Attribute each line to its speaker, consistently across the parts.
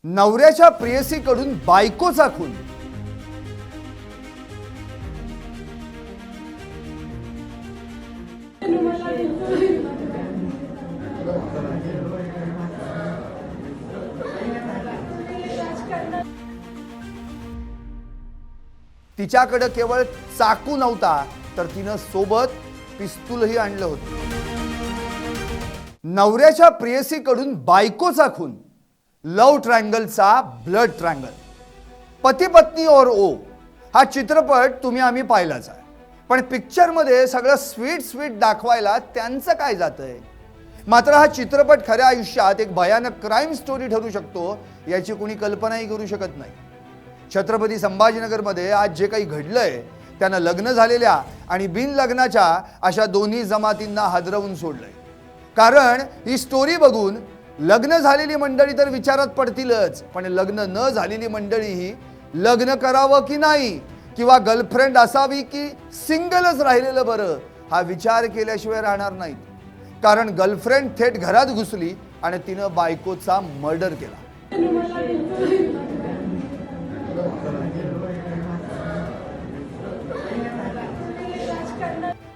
Speaker 1: नवऱ्याच्या प्रेयसीकडून बायकोचा खून। तिच्याकडे केवळ चाकू नव्हता तर तिनं सोबत पिस्तूलही आणलं होतं। नवऱ्याच्या प्रेयसीकडून बायकोचा खून, लव ट्रायंगलचा ब्लड ट्रायंगल। पती पत्नी और ओ हा चित्रपट तुम्ही आम्ही पाहिलाच आहे, पण पिक्चर मध्ये सगळं स्वीट स्वीट दाखवायला त्यांचं काय जातंय। मात्र हा चित्रपट खऱ्या आयुष्यात एक भयानक क्राइम स्टोरी ठरू शकतो याची कोणी कल्पनाही करू शकत नाही। छत्रपती संभाजीनगरमध्ये आज जे काही घडलंय त्यानं लग्न झालेल्या आणि बिन लग्नाच्या अशा दोन्ही जमातींना हादरवून सोडलंय। कारण ही स्टोरी बघून लग्न झालेली मंडळी तर विचारात पडतीलच, पण लग्न न झालेली मंडळीही लग्न करावं की नाही किंवा गर्लफ्रेंड असावी की सिंगलच राहिलेलं बरं हा विचार केल्याशिवाय राहणार नाहीत। कारण गर्लफ्रेंड थेट घरात घुसली आणि तिनं बायकोचा मर्डर केला।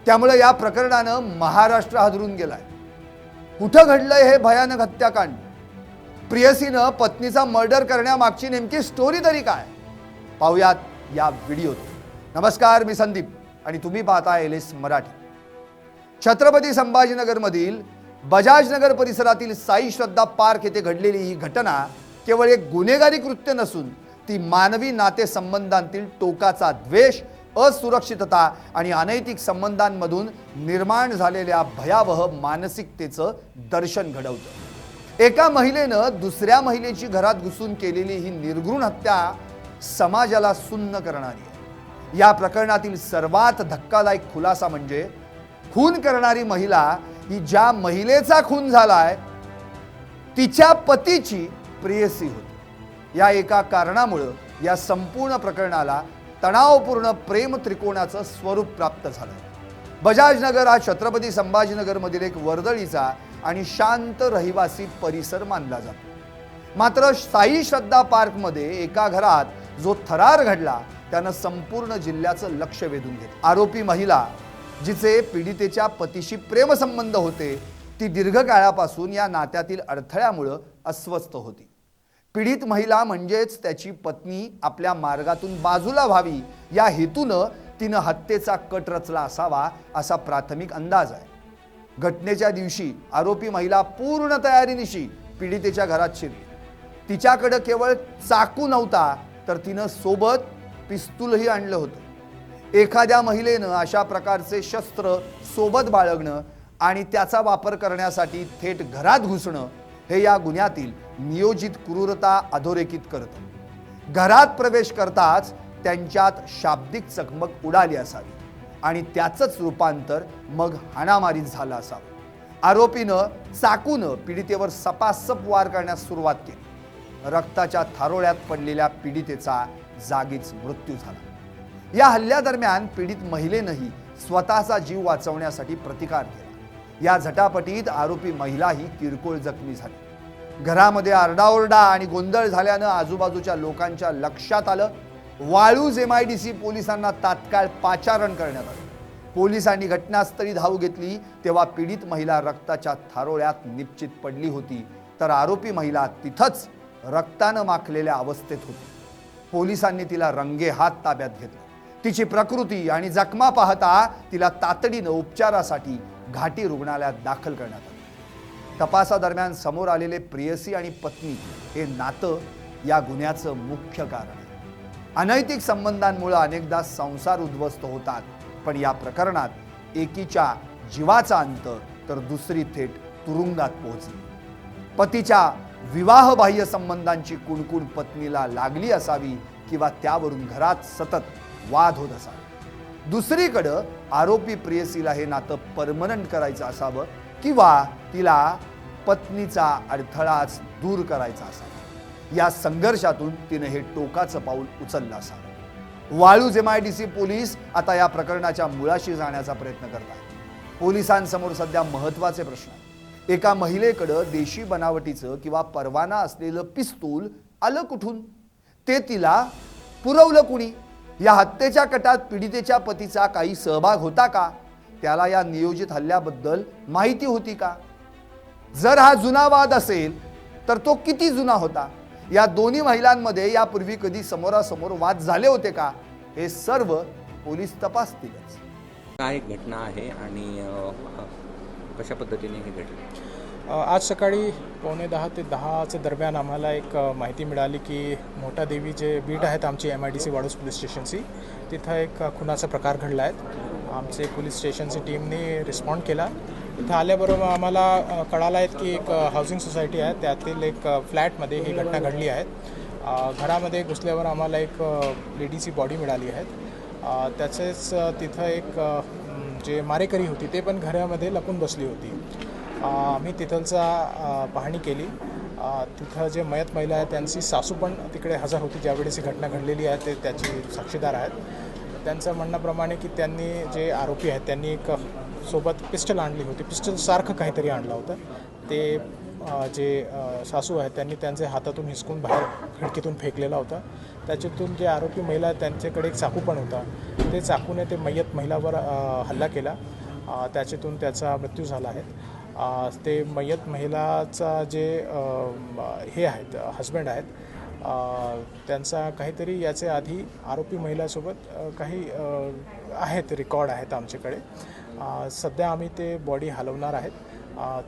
Speaker 1: त्यामुळे या प्रकरणानं महाराष्ट्र हादरून गेलाय। कुठं घडलंय हे भयानक हत्याकांड? प्रेयसीनं पत्नीचा मर्डर करण्यामागची नेमकी स्टोरी तरी काय? पाहूयात या व्हिडिओत। नमस्कार, मी संदीप आणि तुम्ही पाहताय LS मराठी। छत्रपती संभाजीनगरमधील बजाजनगर परिसरातील साई श्रद्धा पार्क येथे घडलेली ही घटना केवळ एक गुन्हेगारी कृत्य नसून ती मानवी नातेसंबंधांतील टोकाचा द्वेष, असुरक्षितता आणि अनैतिक संबंधांमधून निर्माण झालेल्या भयावह मानसिकतेचं दर्शन घडवतं। एका महिलेनं दुसऱ्या महिलेची घरात घुसून केलेली ही निर्घृण हत्या समाजाला सुन्न करणारी आहे। या प्रकरणातील सर्वात धक्कादायक खुलासा म्हणजे खून करणारी महिला ही ज्या महिलेचा खून झालाय तिच्या पतीची प्रेयसी होती। या एका कारणामुळे या संपूर्ण प्रकरणाला तणावपूर्ण प्रेम त्रिकोणाचं स्वरूप प्राप्त झालं। बजाजनगर हा छत्रपती संभाजीनगर मधील एक वर्दळीचा आणि शांत रहिवासी परिसर मानला जातो। मात्र साई श्रद्धा पार्क मध्ये एका घरात जो थरार घडला त्यानं संपूर्ण जिल्ह्याचं लक्ष वेधून घेतलं। आरोपी महिला जिचे पीडितेच्या पतीशी प्रेमसंबंध होते ती दीर्घकाळापासून या नात्यातील अडथळ्यामुळे अस्वस्थ होती। पीडित महिला म्हणजेच त्याची पत्नी आपल्या मार्गातून बाजूला व्हावी या हेतूनं तिनं हत्येचा कट रचला असावा असा प्राथमिक अंदाज आहे। घटनेच्या दिवशी आरोपी महिला पूर्ण तयारीनिशी पीडितेच्या घरात शिरली। तिच्याकडे केवळ चाकू नव्हता तर तिनं सोबत पिस्तूलही आणलं होतं। एखाद्या महिलेनं अशा प्रकारचे शस्त्र सोबत बाळगणं आणि त्याचा वापर करण्यासाठी थेट घरात घुसणं हे या गुन्ह्यातील नियोजित क्रूरता अधोरेखित करतं। घरात प्रवेश करताच त्यांच्यात शाब्दिक चकमक उडाली असावी आणि त्याचंच रूपांतर मग हाणामारीत झालं असावं। आरोपीनं चाकूनं पीडितेवर सपासप वार करण्यास सुरुवात केली। रक्ताच्या थारोळ्यात पडलेल्या पीडितेचा जागीच मृत्यू झाला। या हल्ल्यादरम्यान पीडित महिलेनंही स्वतःचा जीव वाचवण्यासाठी प्रतिकार केला। या झटापटीत आरोपी महिलाही किरकोळ जखमी झाली। घरामध्ये आरडाओरडा आणि गोंधळ झाल्यानं आजूबाजूच्या लोकांच्या लक्षात आलं। वाळूज MIDC पोलिसांना तात्काळ पाचारण करण्यात आलं। पोलिसांनी घटनास्थळी धाव घेतली तेव्हा पीडित महिला रक्ताच्या थारोळ्यात निपचित पडली होती, तर आरोपी महिला तिथंच रक्तानं माखलेल्या अवस्थेत होती। पोलिसांनी तिला रंगेहात ताब्यात घेतलं। तिची प्रकृती आणि जखमा पाहता तिला तातडीनं उपचारासाठी घाटी रुग्णालयात दाखल करण्यात आलं। तपासादरम्यान समोर आलेले प्रेयसी आणि पत्नी हे नातं या गुन्ह्याचं मुख्य कारण आहे। अनैतिक संबंधांमुळे अनेकदा संसार उद्ध्वस्त होतात, पण या प्रकरणात एकीच्या जीवाचा अंत तर दुसरी थेट तुरुंगात पोहोचली। पतीच्या विवाहबाह्य संबंधांची कुणकुण पत्नीला लागली असावी किंवा त्यावरून घरात सतत वाद होत असावे। दुसरीकडं आरोपी प्रेयसीला हे नातं परमनंट करायचं असावं किंवा तिला पत्नीचा अडथळाच दूर करायचा असावा। या संघर्षातून तिने हे टोकाचं पाऊल उचललं असावं। वाळूज MIDC पोलीस आता या प्रकरणाच्या मुळाशी जाण्याचा प्रयत्न करतात। पोलिसांसमोर सध्या महत्त्वाचे प्रश्न आहेत। एका महिलेकडे देशी बनावटीचं किंवा परवाना असलेलं पिस्तूल आलं कुठून? ते तिला पुरवलं कुणी? या हत्येच्या कटात पीडितेच्या पतीचा काही सहभाग होता का? त्याला या नियोजित हल्ल्याबद्दल माहिती होती का? जर हा जुना वाद असेल तर तो किती जुना होता? या दोन्ही महिलांमध्ये यापूर्वी कधी समोरासमोर वाद झाले होते का? हे सर्व पोलीस तपासतीलच.
Speaker 2: काय घटना आहे आणि कशा पद्धतीने हे घडले?
Speaker 3: आज सकाळी 9:45 ते 10च्या दरम्यान आम्हाला एक माहिती मिळाली की मोठा देवी जे बीट आहेत आमची MIDC वाडूज पोलीस स्टेशनची, तिथं एक खुनाचा प्रकार घडला आहे. आमचे पोलीस स्टेशनची टीमने रिस्पॉन्ड केला. इथं आल्याबरोबर आम्हाला कळालं आहे की एक हाऊसिंग सोसायटी आहे, त्यातील एक फ्लॅटमध्ये ही घटना घडली आहे. घरामध्ये घुसल्यावर आम्हाला एक लेडीची बॉडी मिळाली आहे. त्याचेच तिथं एक जे मारेकरी होती ते पण घरामध्ये लपून बसली होती. आम्ही तिथलचा पाहणी केली. तिथं जे मयत महिला आहे त्यांची सासू पण तिकडे हजर होती ज्यावेळेस ही घटना घडलेली आहे. ते त्याची साक्षीदार आहेत. त्यांचं म्हणण्याप्रमाणे की त्यांनी जे आरोपी आहेत त्यांनी एक सोबत पिस्टल आणली होती, पिस्टलसारखं काहीतरी आणलं होतं. ते जे सासू आहेत त्यांनी त्यांचे हातातून हिसकून बाहेर खिडकीतून फेकलेला होता. त्याच्यातून जे आरोपी महिला आहेत त्यांच्याकडे एक चाकू पण होता. ते चाकूने ते मयत महिलावर हल्ला केला. त्याच्यातून त्याचा मृत्यू झाला आहे. ते मयत महिलाचा जे हे आहेत हजबंड आहेत, त्यांचा काहीतरी याचे आधी आरोपी महिलासोबत काही आहेत रेकॉर्ड आहेत आमच्याकडे. सध्या आम्ही ते बॉडी हलवणार आहेत.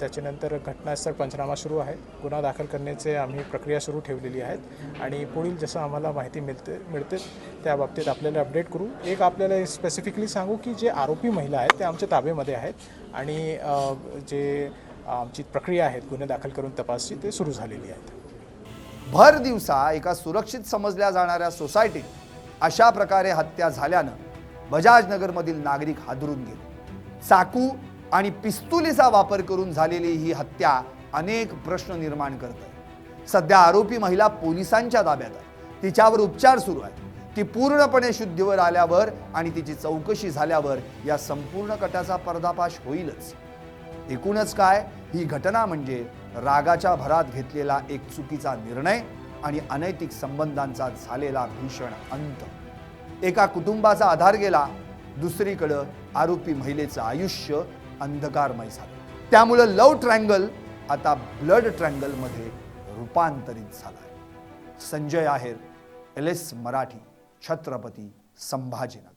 Speaker 3: त्याच्यानंतर घटनास्थळ पंचनामा सुरू आहे. गुन्हा दाखल करण्याचे आम्ही प्रक्रिया सुरू ठेवलेली आहेत आणि पुढील जसं आम्हाला माहिती मिळते त्या बाबतीत आपल्याला अपडेट करू. एक आपल्याला स्पेसिफिकली सांगू की जे आरोपी महिला आहेत ते आमच्या ताब्यामध्ये आहेत आणि जे आमची प्रक्रिया आहेत गुन्हे दाखल करून तपासची ते सुरू झालेली आहेत.
Speaker 1: भर दिवसा एका सुरक्षित समजल्या जाणाऱ्या सोसायटीत अशा प्रकारे हत्या झाल्यानं बजाजनगरमधील नागरिक हादरून गेले. चाकू आणि पिस्तुलीचा वापर करून झालेली ही हत्या अनेक प्रश्न निर्माण करते. सध्या आरोपी महिला पोलिसांच्या ताब्यात आहे. तिच्यावर उपचार सुरू आहेत. ती पूर्णपणे शुद्धीवर आल्यावर आणि तिची चौकशी झाल्यावर या संपूर्ण कटाचा पर्दाफाश होईलच. एकूणच काय, ही घटना म्हणजे रागाच्या भरात घेतलेला एक चुकीचा निर्णय आणि अनैतिक संबंधांचा झालेला भीषण अंत. एका कुटुंबाचा आधार गेला, दुसरीकडे आरोपी महिलेचं आयुष्य अंधकारमय झालं. त्यामुळे लव्ह ट्रँगल आता ब्लड ट्रँगलमध्ये रूपांतरित झालाय. संजय आहेर, LS मराठी, छत्रपती संभाजीनगर.